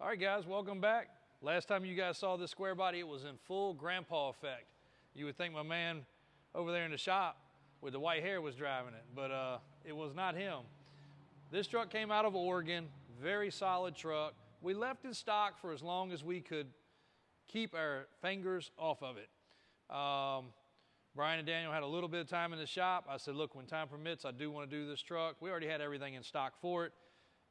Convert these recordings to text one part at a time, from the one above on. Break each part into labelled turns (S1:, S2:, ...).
S1: All right, guys, welcome back. Last time you guys saw this Squarebody, it was in full grandpa effect. You would think my man over there in the shop with the white hair was driving it, but it was not him. This truck came out of Oregon, very solid truck. We left it stock for as long as we could keep our fingers off of it. Brian and Daniel had a little bit of time in the shop. I said, look, when time permits, I do want to do this truck. We already had everything in stock for it.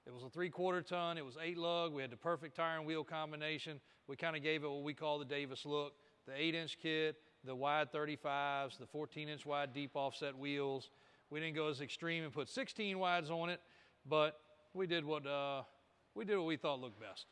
S1: It was a 3/4 ton. It was 8 lug. We had the perfect tire and wheel combination. We kind of gave it what we call the Davis look. The 8-inch kit, the wide 35s, the 14-inch wide deep offset wheels. We didn't go as extreme and put 16 wides on it, but we did what we thought looked best.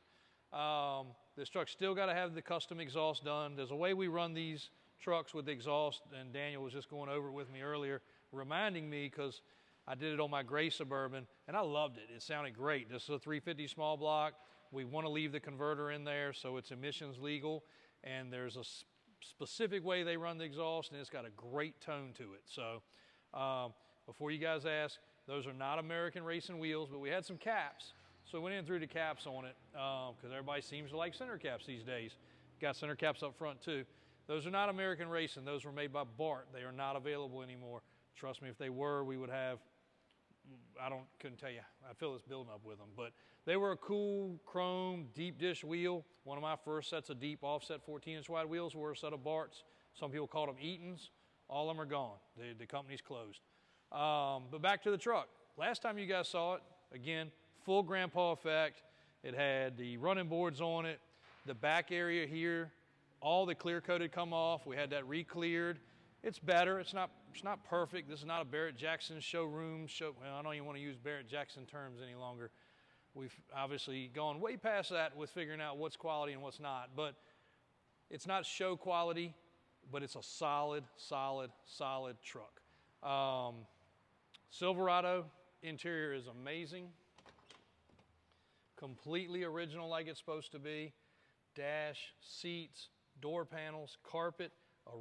S1: This truck still got to have the custom exhaust done. There's a way we run these trucks with the exhaust, and Daniel was just going over it with me earlier, reminding me because I did it on my gray Suburban, and I loved it. It sounded great. This is a 350 small block. We want to leave the converter in there so it's emissions legal, and there's a specific way they run the exhaust, and it's got a great tone to it. So before you guys ask, those are not American racing wheels, but we had some caps. So we went in and threw the caps on it because everybody seems to like center caps these days. Got center caps up front too. Those are not American racing. Those were made by Bart. They are not available anymore. Trust me, if they were, we would have, couldn't tell you. I feel it's building up with them. But they were a cool chrome deep dish wheel. One of my first sets of deep offset 14-inch wide wheels were a set of Barts. Some people called them Eatons. All of them are gone. The company's closed. But back to the truck. Last time you guys saw it, again, full grandpa effect. It had the running boards on it. The back area here, all the clear coat had come off. We had that re-cleared. It's better. It's not perfect. This is not a Barrett Jackson showroom. Well, I don't even want to use Barrett Jackson terms any longer. We've obviously gone way past that with figuring out what's quality and what's not. But it's not show quality, but it's a solid truck. Silverado interior is amazing. Completely original like it's supposed to be. Dash, seats, door panels, carpet,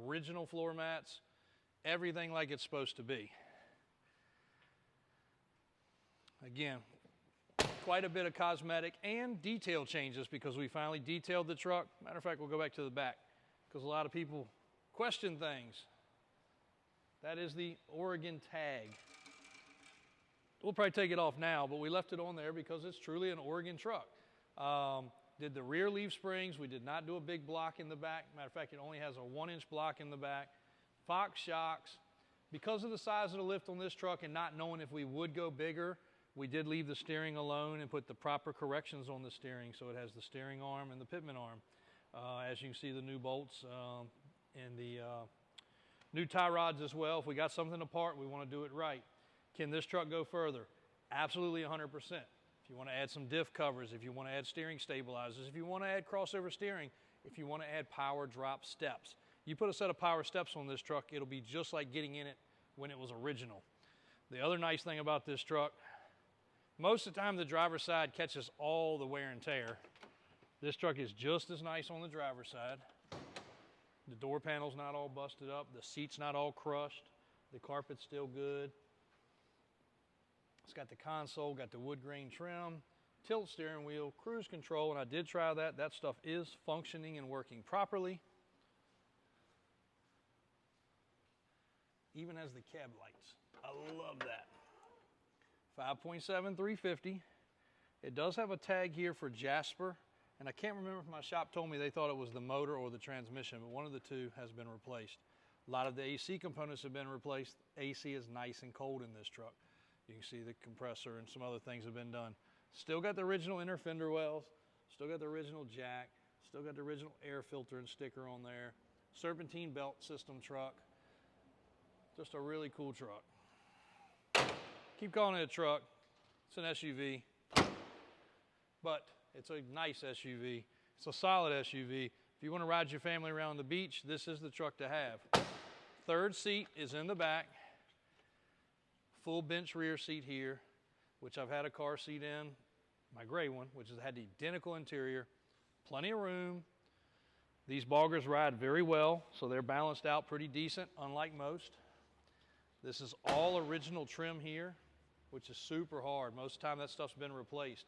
S1: original floor mats, everything like it's supposed to be. Again, quite a bit of cosmetic and detail changes because we finally detailed the truck. Matter of fact, we'll go back to the back because a lot of people question things. That is the Oregon tag. We'll probably take it off now, but we left it on there because it's truly an Oregon truck. Did the rear leaf springs. We did not do a big block in the back. Matter of fact, it only has a 1-inch block in the back. Fox shocks. Because of the size of the lift on this truck and not knowing if we would go bigger, we did leave the steering alone and put the proper corrections on the steering. So it has the steering arm and the pitman arm. As you can see, the new bolts and the new tie rods as well. If we got something apart, we want to do it right. Can this truck go further? Absolutely 100%. If you want to add some diff covers, if you want to add steering stabilizers, if you want to add crossover steering, if you want to add power drop steps. You put a set of power steps on this truck, it'll be just like getting in it when it was original. The other nice thing about this truck, most of the time the driver's side catches all the wear and tear. This truck is just as nice on the driver's side. The door panel's not all busted up, the seat's not all crushed, the carpet's still good. It's got the console, got the wood grain trim, tilt steering wheel, cruise control, and I did try that. That stuff is functioning and working properly. Even has the cab lights. I love that. 5.7 350. It does have a tag here for Jasper, and I can't remember if my shop told me they thought it was the motor or the transmission, but one of the two has been replaced. A lot of the AC components have been replaced. AC is nice and cold in this truck. You can see the compressor and some other things have been done. Still got the original inner fender wells, still got the original jack, still got the original air filter and sticker on there. Serpentine belt system truck. Just a really cool truck. Keep calling it a truck. It's an SUV, but it's a nice SUV. It's a solid SUV. If you want to ride your family around the beach, this is the truck to have. Third seat is in the back. Full bench rear seat here, which I've had a car seat in, my gray one, which has had the identical interior, plenty of room. These Boggers ride very well, so they're balanced out pretty decent, unlike most. This is all original trim here, which is super hard. Most of the time that stuff's been replaced.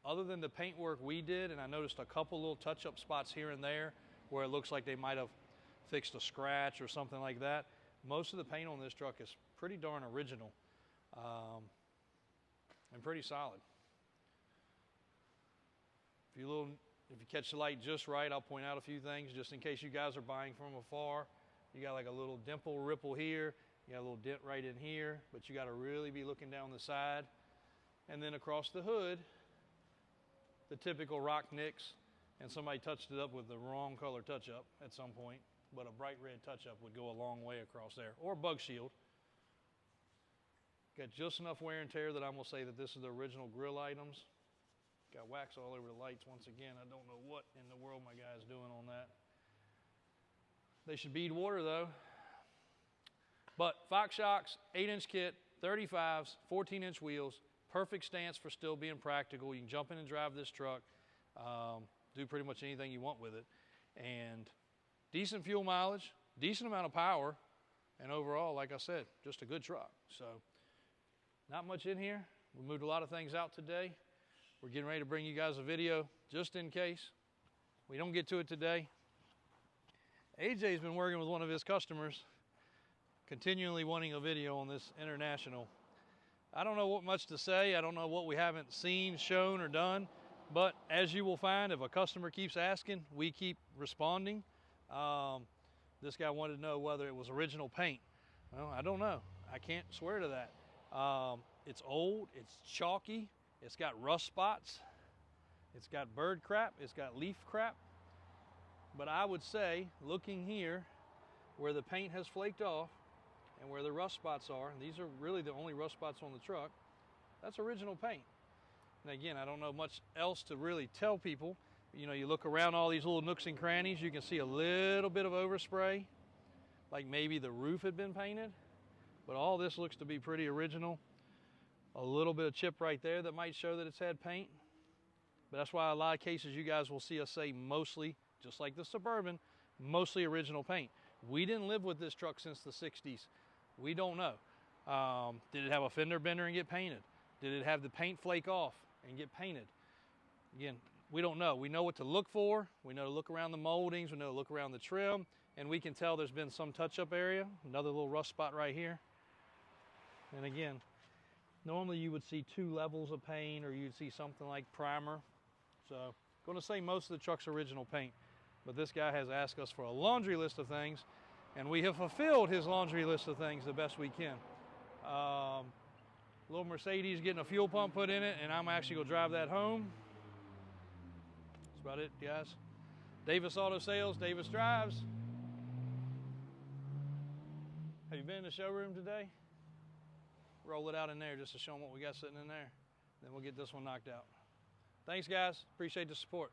S1: other than the paint work we did, and I noticed a couple little touch-up spots here and there where it looks like they might have fixed a scratch or something like that, most of the paint on this truck is pretty darn original and pretty solid. If you catch the light just right, I'll point out a few things just in case you guys are buying from afar. You got like a little dimple ripple here, you got a little dent right in here, but you got to really be looking down the side. And then across the hood, the typical rock nicks, and somebody touched it up with the wrong color touch-up at some point, but a bright red touch-up would go a long way across there, or bug shield. Got just enough wear and tear that I'm going to say that this is the original grill items. Got wax all over the lights once again. I don't know what in the world my guy's doing on that. They should bead water though. But Fox shocks, 8-inch kit, 35s, 14-inch wheels, perfect stance for still being practical. You can jump in and drive this truck, do pretty much anything you want with it. And decent fuel mileage, decent amount of power, and overall, like I said, just a good truck. So not much in here. We moved a lot of things out today. We're getting ready to bring you guys a video just in case we don't get to it today. AJ's been working with one of his customers, continually wanting a video on this International. I don't know what much to say. I don't know what we haven't seen, shown, or done. But as you will find, if a customer keeps asking, we keep responding. This guy wanted to know whether it was original paint. Well, I don't know. I can't swear to that. It's old, it's chalky, it's got rust spots, it's got bird crap, it's got leaf crap. But I would say, looking here, where the paint has flaked off and where the rust spots are, and these are really the only rust spots on the truck, that's original paint. And again, I don't know much else to really tell people. You know, you look around all these little nooks and crannies, you can see a little bit of overspray, like maybe the roof had been painted. But all this looks to be pretty original. A little bit of chip right there that might show that it's had paint. But that's why a lot of cases you guys will see us say mostly, just like the Suburban, mostly original paint. We didn't live with this truck since the 60s. We don't know. Did it have a fender bender and get painted? Did it have the paint flake off and get painted? Again, we don't know. We know what to look for. We know to look around the moldings. We know to look around the trim. And we can tell there's been some touch-up area. Another little rust spot right here. And again, normally you would see 2 levels of paint, or you'd see something like primer. So I'm going to say most of the truck's original paint. But this guy has asked us for a laundry list of things, and we have fulfilled his laundry list of things the best we can. Little Mercedes getting a fuel pump put in it, and I'm actually going to drive that home. That's about it, guys. Davis Auto Sales, Davis Drives. Have you been in the showroom today? Roll it out in there just to show them what we got sitting in there. Then we'll get this one knocked out. Thanks, guys. Appreciate the support.